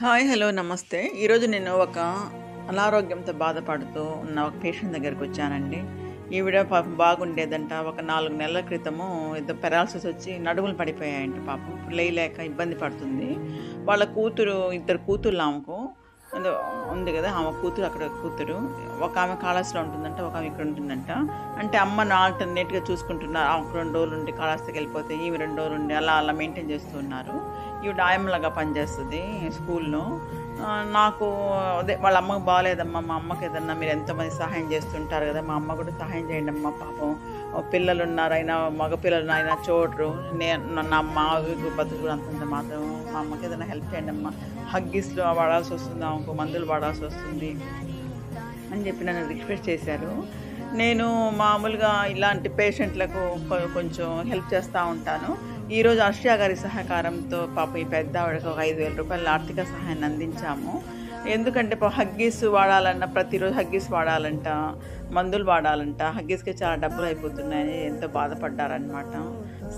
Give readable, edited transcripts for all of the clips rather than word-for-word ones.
Hi. Hello. నమస్తే. ఈరోజు నేను ఒక అనారోగ్యంతో బాధపడుతూ ఉన్న ఒక పేషెంట్ దగ్గరకొచ్చానండి. ఈవిడ పాపం బాగుండేదంట. ఒక 4 నెలల క్రితము ఏదో పెరాలిసిస్ వచ్చి నడుములు పడిపోయాయంట పాపం. లేయలేక ఇబ్బంది పడుతుంది. వాళ్ళ కూతురు, ఇద్దరు కూతుర్లామెకు. అదో ఉంది గదా! ఆమె కూతురు, అక్కడ కూతురు. ఒకామె కాళహస్తిలో ఉంటుందంట. ఒకామె ఇక్కడ ఉంటుందంట. అంటే అమ్మని ఆల్టర్‌నేట్‌గా చూసుకుంటున్నారు. ఆమెకు 2 రోజులుండి కాళహస్తికెళ్ళిపోతే, ఈమె 2 రోజులుండి అలా మెయింటైన్ చేస్తూ ఉన్నారు. ఈవిడ ఆయమ్మలాగా పనిచేస్తది స్కూల్‌లో. నాకు అదే వాళ్ళ అమ్మకి బాలేదమ్మా, మా అమ్మకి ఏదన్నా మీరు ఎంతోమంది సహాయం చేస్తుంటారు గదా! మా అమ్మ కూడా సహాయం చేయండమ్మా పాపం. పిల్లలున్నారు, అయినా మగ పిల్లలనైనా చూడరు. నా మా బతుకులు అంతంత మాత్రం. మా అమ్మకి ఏదైనా హెల్ప్ చేయండమ్మా. హగ్గీస్‌లో వాడాల్సొస్తుంది, ఆమెకు మందులు వాడాల్సొస్తుంది అని చెప్పి నన్ను రిక్వెస్ట్ చేశారు. నేను మామూలుగా ఇలాంటి పేషెంట్లకు కొంచెం హెల్ప్ చేస్తూ ఉంటాను. ఈరోజు అర్షియా గారి సహకారంతో పాపం ఈ పెద్దావిడకి ఒక రూ. 5,000 ఆర్థిక సహాయాన్ని అందించాము. ఎందుకంటే హగ్గీస్ వాడాలన్నా, ప్రతిరోజు హగ్గీస్ వాడాలంట, మందులు వాడాలంట. హగ్గీస్‌కి చాలా డబ్బులు అయిపోతున్నాయని ఎంతో బాధపడ్డారనమాట.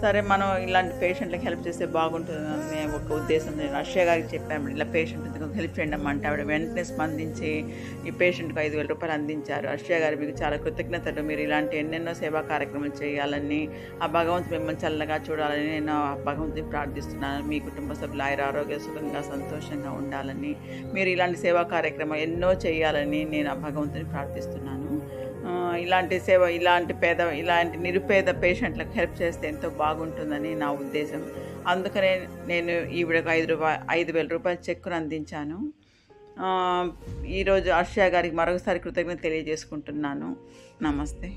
సరే, మనం ఇలాంటి పేషెంట్‌లకి హెల్ప్ చేస్తే బాగుంటుందనే ఒక ఉద్దేశం నేను అర్షియా గారికి చెప్పాను. ఇలా పేషెంట్ హెల్ప్ చేయండమ్మా అంటే ఆవిడ వెంటనే స్పందించి ఈ పేషెంట్‌కి రూ. 5,000 అందించారు. అర్షియా గారు, మీకు చాలా కృతజ్ఞతలు. మీరు ఇలాంటి ఎన్నెన్నో సేవా కార్యక్రమాలు చేయాలని, ఆ భగవంతుడు మిమ్మల్ని చల్లగా చూడాలని నేను ఆ భగవంతుని ప్రార్థిస్తున్నాను. మీ కుటుంబ సభ్యులు ఆరోగ్య సుఖంగా సంతోషంగా ఉండాలని, మీరు ఇలాంటి సేవా కార్యక్రమాలు ఎన్నో చేయాలని నేను ఆ భగవంతుని ప్రార్థిస్తున్నాను. ఇలాంటి నిరుపేద పేషెంట్లకు హెల్ప్ చేస్తే ఎంతో బాగుంటుందని నా ఉద్దేశం. అందుకనే నేను ఈవిడకు రూ. 5,000 చెక్కును అందించాను. ఈరోజు అర్షియా గారికి మరొకసారి కృతజ్ఞత తెలియజేసుకుంటున్నాను. నమస్తే.